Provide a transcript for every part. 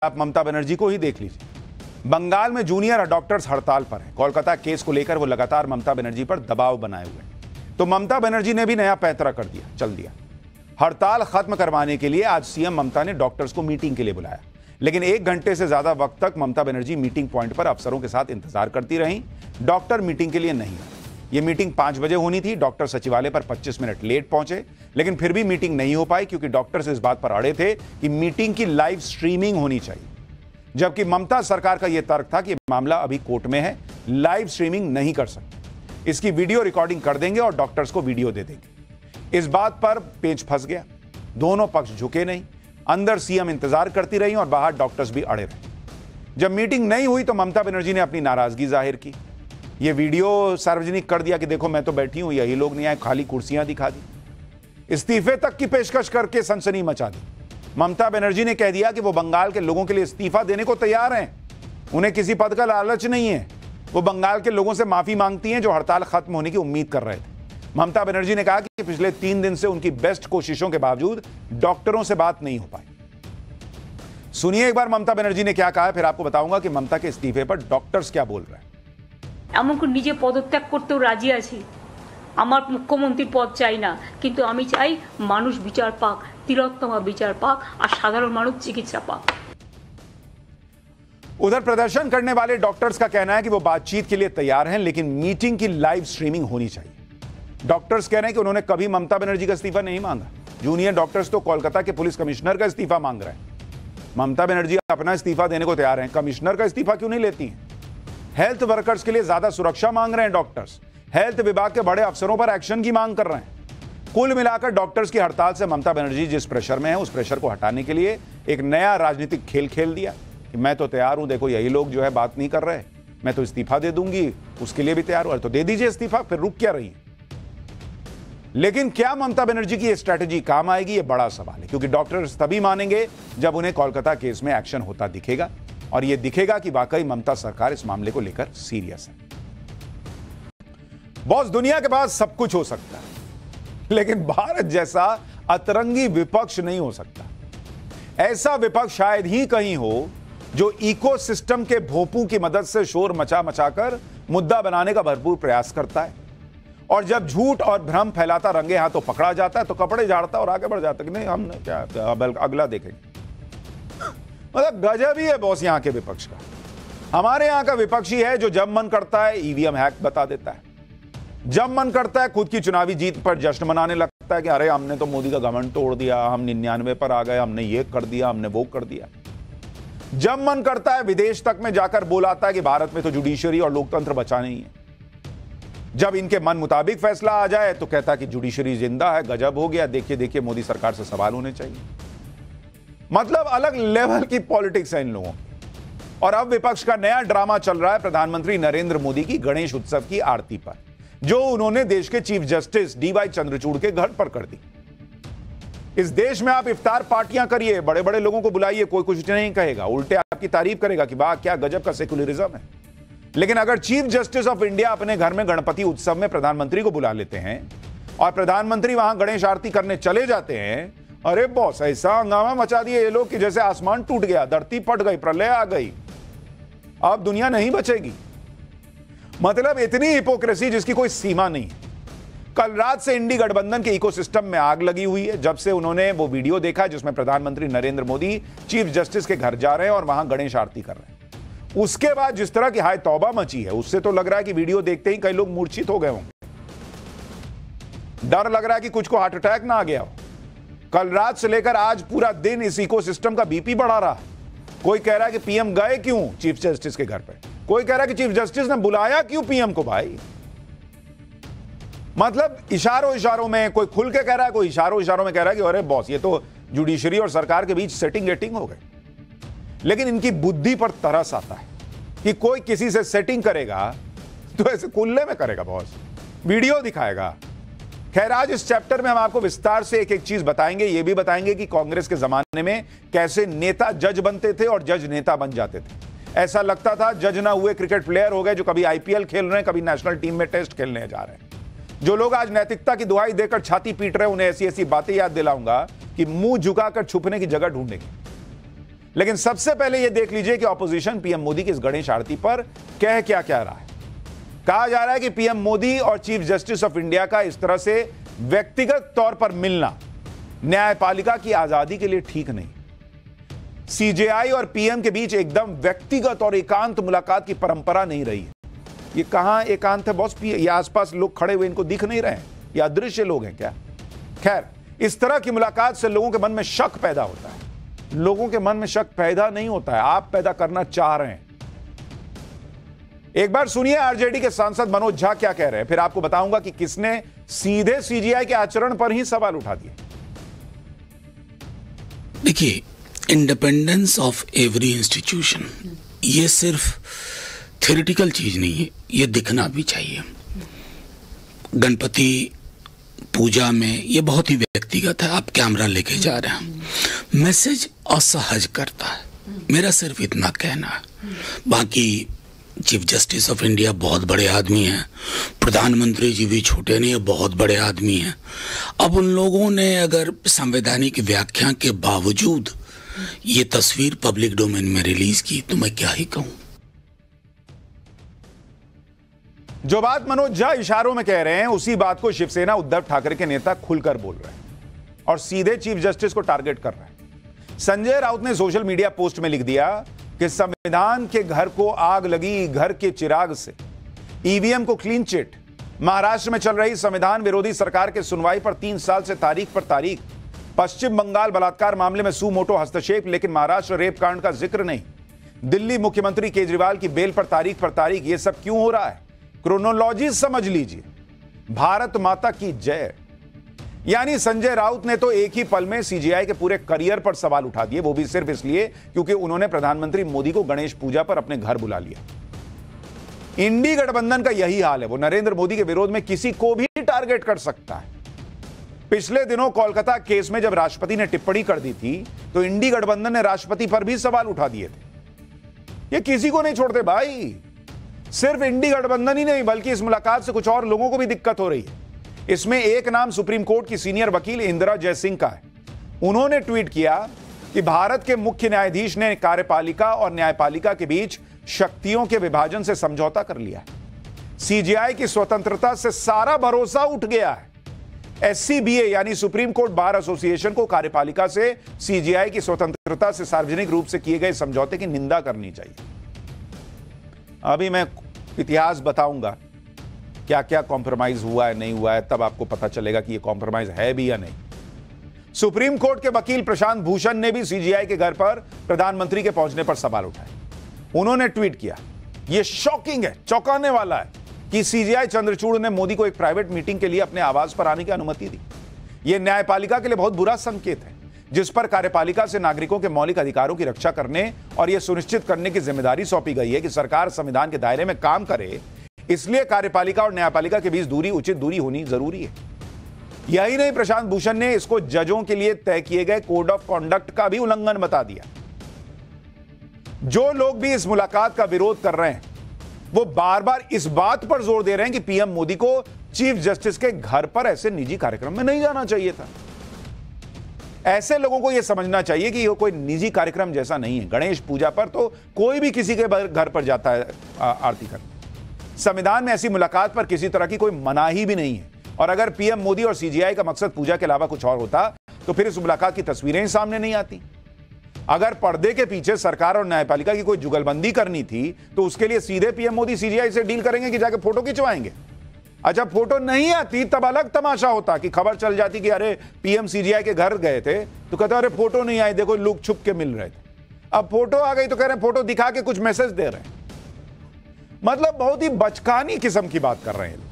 आप ममता बनर्जी को ही देख लीजिए। बंगाल में जूनियर डॉक्टर्स हड़ताल पर हैं। कोलकाता केस को लेकर वो लगातार ममता बनर्जी पर दबाव बनाए हुए हैं। तो ममता बनर्जी ने भी नया पैंतरा कर दिया, चल दिया। हड़ताल खत्म करवाने के लिए आज सीएम ममता ने डॉक्टर्स को मीटिंग के लिए बुलाया, लेकिन 1 घंटे से ज्यादा वक्त तक ममता बनर्जी मीटिंग पॉइंट पर अफसरों के साथ इंतजार करती रहीं। डॉक्टर मीटिंग के लिए नहीं आए। यह मीटिंग 5 बजे होनी थी। डॉक्टर सचिवालय पर 25 मिनट लेट पहुंचे, लेकिन फिर भी मीटिंग नहीं हो पाई क्योंकि डॉक्टर्स इस बात पर अड़े थे कि मीटिंग की लाइव स्ट्रीमिंग होनी चाहिए। जबकि ममता सरकार का यह तर्क था कि मामला अभी कोर्ट में है, लाइव स्ट्रीमिंग नहीं कर सकते, इसकी वीडियो रिकॉर्डिंग कर देंगे और डॉक्टर्स को वीडियो दे देंगे। इस बात पर पेच फंस गया। दोनों पक्ष झुके नहीं। अंदर सीएम इंतजार करती रही और बाहर डॉक्टर्स भी अड़े रहे। जब मीटिंग नहीं हुई तो ममता बनर्जी ने अपनी नाराजगी जाहिर की। यह वीडियो सार्वजनिक कर दिया कि देखो मैं तो बैठी हूं, यही लोग नहीं आए, खाली कुर्सियां दिखा दी। इस्तीफे तक की पेशकश करके सनसनी मचा दी। ममता बनर्जी ने कह दिया कि वो बंगाल के लोगों के लिए इस्तीफा देने को तैयार हैं। उन्हें किसी पद का लालच नहीं है। वो बंगाल के लोगों से माफी मांगती हैं जो हड़ताल खत्म होने की उम्मीद कर रहे थे। ममता बनर्जी ने कहा कि पिछले 3 दिन से उनकी बेस्ट कोशिशों के बावजूद डॉक्टरों से बात नहीं हो पाई। सुनिए एक बार ममता बनर्जी ने क्या कहा है, फिर आपको बताऊंगा कि ममता के इस्तीफे पर डॉक्टर्स क्या बोल रहे हैं। এমনকি নিজে পদত্যাগ করতেও রাজি আছি। আমার মুখ্যমন্ত্রীর পদ চাই না, কিন্তু আমি চাই মানুষ বিচার পাক, তিলোত্তমা বিচার পাক আর সাধারণ মানুষ চিকিৎসা পাক। उधर प्रदर्शन करने वाले डॉक्टर्स का कहना है कि वो बातचीत के लिए तैयार हैं, लेकिन मीटिंग की लाइव स्ट्रीमिंग होनी चाहिए। डॉक्टर्स कह रहे हैं कि उन्होंने कभी ममता बनर्जी का इस्तीफा नहीं मांगा। जूनियर डॉक्टर्स तो कोलकाता के पुलिस कमिश्नर का इस्तीफा मांग रहे हैं। ममता बनर्जी अपना इस्तीफा देने को तैयार हैं, कमिश्नर का इस्तीफा क्यों नहीं लेती हैं? हेल्थ वर्कर्स के लिए ज्यादा सुरक्षा मांग रहे हैं डॉक्टर्स। हेल्थ विभाग के बड़े अफसरों पर एक्शन की मांग कर रहे हैं। कुल मिलाकर डॉक्टर्स की हड़ताल से ममता बनर्जी जिस प्रेशर में है, उस प्रेशर को हटाने के लिए एक नया राजनीतिक खेल खेल दिया कि मैं तो तैयार हूं, देखो यही लोग जो है बात नहीं कर रहे, मैं तो इस्तीफा दे दूंगी, उसके लिए भी तैयार हूं। तो दे दीजिए इस्तीफा, फिर रुक क्या रही है। लेकिन क्या ममता बनर्जी की यह स्ट्रैटेजी काम आएगी, यह बड़ा सवाल है, क्योंकि डॉक्टर्स तभी मानेंगे जब उन्हें कोलकाता केस में एक्शन होता दिखेगा और यह दिखेगा कि वाकई ममता सरकार इस मामले को लेकर सीरियस है। बॉस, दुनिया के पास सब कुछ हो सकता है, लेकिन भारत जैसा अतरंगी विपक्ष नहीं हो सकता। ऐसा विपक्ष शायद ही कहीं हो जो इकोसिस्टम के भोंपू की मदद से शोर मचा मचाकर मुद्दा बनाने का भरपूर प्रयास करता है, और जब झूठ और भ्रम फैलाता रंगे हाथों पकड़ा जाता है तो कपड़े झाड़ता और आगे बढ़ जाता है कि नहीं हमने क्या, अगला देखेंगे। मतलब गजब ही है बॉस यहां के विपक्ष का। हमारे यहां का विपक्ष ही है जो जब मन करता है ईवीएम हैक बता देता है, जब मन करता है खुद की चुनावी जीत पर जश्न मनाने लगता है कि अरे हमने तो मोदी का घमंड तोड़ दिया, हम 99 पर आ गए, हमने ये कर दिया, हमने वो कर दिया। जब मन करता है विदेश तक में जाकर बोलाता है कि भारत में तो जुडिशरी और लोकतंत्र बचा नहीं है। जब इनके मन मुताबिक फैसला आ जाए तो कहता है कि जुडिशरी जिंदा है, गजब हो गया, देखिए देखिए मोदी सरकार से सवाल होने चाहिए। मतलब अलग लेवल की पॉलिटिक्स है इन लोगों की। और अब विपक्ष का नया ड्रामा चल रहा है प्रधानमंत्री नरेंद्र मोदी की गणेश उत्सव की आरती पर, जो उन्होंने देश के चीफ जस्टिस डीवाई चंद्रचूड़ के घर पर कर दी। इस देश में आप इफ्तार पार्टियां करिए, बड़े बड़े लोगों को बुलाइए, कोई कुछ नहीं कहेगा, उल्टे आपकी तारीफ करेगा कि वाह क्या गजब का सेकुलरिज्म है। लेकिन अगर चीफ जस्टिस ऑफ इंडिया अपने घर में गणपति उत्सव में प्रधानमंत्री को बुला लेते हैं और प्रधानमंत्री वहां गणेश आरती करने चले जाते हैं, अरे बॉस ऐसा हंगामा मचा दिए ये लोग कि जैसे आसमान टूट गया, धरती फट गई, प्रलय आ गई, अब दुनिया नहीं बचेगी। मतलब इतनी हिपोक्रेसी जिसकी कोई सीमा नहीं है। कल रात से इंडी गठबंधन के इकोसिस्टम में आग लगी हुई है, जब से उन्होंने वो वीडियो देखा जिसमें प्रधानमंत्री नरेंद्र मोदी चीफ जस्टिस के घर जा रहे हैं और वहां गणेश आरती कर रहे हैं। उसके बाद जिस तरह की हाय तौबा मची है, उससे तो लग रहा है कि वीडियो देखते ही कई लोग मूर्छित हो गए होंगे। डर लग रहा है कि कुछ को हार्ट अटैक ना आ गया हो। कल रात से लेकर आज पूरा दिन इस इकोसिस्टम का बीपी बढ़ा रहा है। कोई कह रहा है कि पीएम गए क्यों चीफ जस्टिस के घर पे, कोई कह रहा है कि चीफ जस्टिस ने बुलाया क्यों पीएम को। भाई मतलब इशारों इशारों में, कोई खुल के कह रहा है, कोई इशारों इशारों में कह रहा है कि अरे बॉस ये तो जुडिशरी और सरकार के बीच सेटिंग गेटिंग हो गई। लेकिन इनकी बुद्धि पर तरस आता है कि कोई किसी से सेटिंग करेगा तो ऐसे कुल्ले में करेगा बॉस, वीडियो दिखाएगा। खैर आज इस चैप्टर में हम आपको विस्तार से एक एक चीज बताएंगे। ये भी बताएंगे कि कांग्रेस के जमाने में कैसे नेता जज बनते थे और जज नेता बन जाते थे। ऐसा लगता था जज ना हुए क्रिकेट प्लेयर हो गए जो कभी आईपीएल खेल रहे हैं, कभी नेशनल टीम में टेस्ट खेलने जा रहे हैं। जो लोग आज नैतिकता की दुहाई देकर छाती पीट रहे हैं, उन्हें ऐसी ऐसी बातें याद दिलाऊंगा कि मुंह झुकाकर छुपने की जगह ढूंढेंगे। लेकिन सबसे पहले यह देख लीजिए कि ऑपोजिशन पीएम मोदी की इस गणेश आरती पर कह क्या रहा है। कहा जा रहा है कि पीएम मोदी और चीफ जस्टिस ऑफ इंडिया का इस तरह से व्यक्तिगत तौर पर मिलना न्यायपालिका की आजादी के लिए ठीक नहीं। सीजेआई और पीएम के बीच एकदम व्यक्तिगत और एकांत मुलाकात की परंपरा नहीं रही है। ये कहां एकांत है बॉस? ये आसपास लोग खड़े हुए इनको दिख नहीं रहे हैं? ये अदृश्य लोग हैं क्या? खैर, इस तरह की मुलाकात से लोगों के मन में शक पैदा होता है। लोगों के मन में शक पैदा नहीं होता है, आप पैदा करना चाह रहे हैं। एक बार सुनिए आरजेडी के सांसद मनोज झा क्या कह रहे हैं, फिर आपको बताऊंगा कि किसने सीधे सीजीआई के आचरण पर ही सवाल उठा दिए। देखिए, इंडिपेंडेंस ऑफ एवरी इंस्टीट्यूशन ये सिर्फ थ्योरेटिकल चीज नहीं है, ये दिखना भी चाहिए। गणपति पूजा में ये बहुत ही व्यक्तिगत है, आप कैमरा लेके जा रहे हैं, मैसेज असहज करता है। मेरा सिर्फ इतना कहना है। बाकी चीफ जस्टिस ऑफ इंडिया बहुत बड़े आदमी हैं, प्रधानमंत्री जी भी छोटे नहीं है, बहुत बड़े आदमी हैं। अब उन लोगों ने अगर संवैधानिक व्याख्या के बावजूद ये तस्वीर पब्लिक डोमेन में रिलीज की तो मैं क्या ही कहूं। जो बात मनोज झा इशारों में कह रहे हैं उसी बात को शिवसेना उद्धव ठाकरे के नेता खुलकर बोल रहे हैं और सीधे चीफ जस्टिस को टारगेट कर रहे हैं। संजय राउत ने सोशल मीडिया पोस्ट में लिख दिया कि संविधान के घर को आग लगी घर के चिराग से, ईवीएम को क्लीन चिट। महाराष्ट्र में चल रही संविधान विरोधी सरकार के सुनवाई पर 3 साल से तारीख पर तारीख। पश्चिम बंगाल बलात्कार मामले में सुमोटो हस्तक्षेप, लेकिन महाराष्ट्र रेप कांड का जिक्र नहीं। दिल्ली मुख्यमंत्री केजरीवाल की बेल पर तारीख ये सब क्यों हो रहा है? क्रोनोलॉजी समझ लीजिए। भारत माता की जय। यानी संजय राउत ने तो एक ही पल में सीजीआई के पूरे करियर पर सवाल उठा दिए, वो भी सिर्फ इसलिए क्योंकि उन्होंने प्रधानमंत्री मोदी को गणेश पूजा पर अपने घर बुला लिया। इंडी गठबंधन का यही हाल है, वो नरेंद्र मोदी के विरोध में किसी को भी टारगेट कर सकता है। पिछले दिनों कोलकाता केस में जब राष्ट्रपति ने टिप्पणी कर दी थी तो इंडी गठबंधन ने राष्ट्रपति पर भी सवाल उठा दिए थे। ये किसी को नहीं छोड़ते भाई। सिर्फ इंडी गठबंधन ही नहीं बल्कि इस मुलाकात से कुछ और लोगों को भी दिक्कत हो रही है। इसमें एक नाम सुप्रीम कोर्ट की सीनियर वकील इंदिरा जयसिंह का है। उन्होंने ट्वीट किया कि भारत के मुख्य न्यायाधीश ने कार्यपालिका और न्यायपालिका के बीच शक्तियों के विभाजन से समझौता कर लिया है। सीजीआई की स्वतंत्रता से सारा भरोसा उठ गया है। एससीबीए यानी सुप्रीम कोर्ट बार एसोसिएशन को कार्यपालिका से सीजीआई की स्वतंत्रता से सार्वजनिक रूप से किए गए समझौते की निंदा करनी चाहिए। अभी मैं इतिहास बताऊंगा क्या क्या कॉम्प्रोमाइज हुआ है नहीं हुआ है, तब आपको पता चलेगा कि यह कॉम्प्रोमाइज है भी या नहीं। सुप्रीम कोर्ट के वकील प्रशांत भूषण ने भी सीजीआई के घर पर प्रधानमंत्री के पहुंचने पर सवाल उठाए। उन्होंने ट्वीट किया, यह शॉकिंग है, चौंकाने वाला है कि सीजीआई चंद्रचूड़ ने मोदी को एक प्राइवेट मीटिंग के लिए अपने आवास पर आने की अनुमति दी। यह न्यायपालिका के लिए बहुत बुरा संकेत है, जिस पर कार्यपालिका से नागरिकों के मौलिक अधिकारों की रक्षा करने और यह सुनिश्चित करने की जिम्मेदारी सौंपी गई है कि सरकार संविधान के दायरे में काम करे। इसलिए कार्यपालिका और न्यायपालिका के बीच दूरी, उचित दूरी होनी जरूरी है। यही नहीं, प्रशांत भूषण ने इसको जजों के लिए तय किए गए कोड ऑफ कॉन्डक्ट का भी उल्लंघन बता दिया। जो लोग भी इस मुलाकात का विरोध कर रहे हैं वो बार बार इस बात पर जोर दे रहे हैं कि पीएम मोदी को चीफ जस्टिस के घर पर ऐसे निजी कार्यक्रम में नहीं जाना चाहिए था। ऐसे लोगों को यह समझना चाहिए कि यह कोई निजी कार्यक्रम जैसा नहीं है। गणेश पूजा पर तो कोई भी किसी के घर पर जाता है आरती करने। संविधान में ऐसी मुलाकात पर किसी तरह की कोई मनाही भी नहीं है। और अगर पीएम मोदी और सीजीआई का मकसद पूजा के अलावा कुछ और होता तो फिर इस मुलाकात की तस्वीरें ही सामने नहीं आती। अगर पर्दे के पीछे सरकार और न्यायपालिका की कोई जुगलबंदी करनी थी तो उसके लिए सीधे पीएम मोदी सीजीआई से डील करेंगे कि जाके फोटो खिंचवाएंगे। अच्छा, फोटो नहीं आती तब अलग तमाशा होता कि खबर चल जाती कि अरे पीएम सीजीआई के घर गए थे तो कहते अरे फोटो नहीं आई, देखो लोग छुप के मिल रहे थे। अब फोटो आ गई तो कह रहे फोटो दिखा के कुछ मैसेज दे रहे हैं। मतलब बहुत ही बचकानी किस्म की बात कर रहे हैं।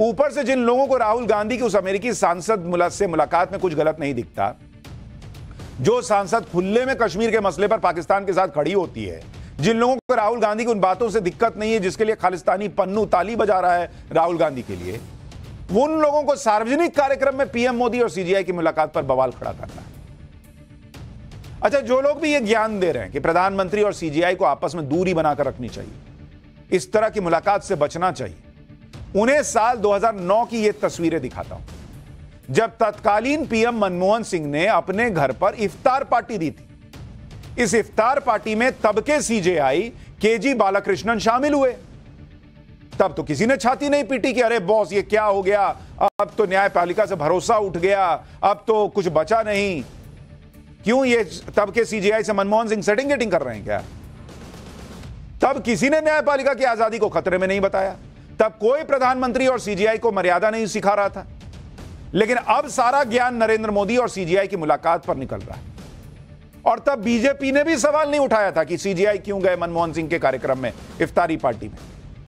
ऊपर से जिन लोगों को राहुल गांधी की उस अमेरिकी सांसद से मुलाकात में कुछ गलत नहीं दिखता, जो सांसद खुले में कश्मीर के मसले पर पाकिस्तान के साथ खड़ी होती है, जिन लोगों को राहुल गांधी की उन बातों से दिक्कत नहीं है जिसके लिए खालिस्तानी पन्नू ताली बजा रहा है राहुल गांधी के लिए, उन लोगों को सार्वजनिक कार्यक्रम में पीएम मोदी और सीजीआई की मुलाकात पर बवाल खड़ा करना है। अच्छा, जो लोग भी ये ज्ञान दे रहे हैं कि प्रधानमंत्री और सीजीआई को आपस में दूरी बनाकर रखनी चाहिए, इस तरह की मुलाकात से बचना चाहिए, उन्हें साल 2009 की ये तस्वीरें दिखाता हूं जब तत्कालीन पीएम मनमोहन सिंह ने अपने घर पर इफ्तार पार्टी दी थी। इस इफ्तार पार्टी में तब के सीजेआई केजी बालाकृष्णन शामिल हुए। तब तो किसी ने छाती नहीं पीटी कि अरे बॉस ये क्या हो गया, अब तो न्यायपालिका से भरोसा उठ गया, अब तो कुछ बचा नहीं। क्यों ये तब के सीजेआई से मनमोहन सिंह सेटिंग गेटिंग कर रहे हैं क्या? तब किसी ने न्यायपालिका की आजादी को खतरे में नहीं बताया, तब कोई प्रधानमंत्री और सीजेआई को मर्यादा नहीं सिखा रहा था। लेकिन अब सारा ज्ञान नरेंद्र मोदी और सीजेआई की मुलाकात पर निकल रहा है। और तब बीजेपी ने भी सवाल नहीं उठाया था कि सीजेआई क्यों गए मनमोहन सिंह के कार्यक्रम में, इफ्तारी पार्टी में।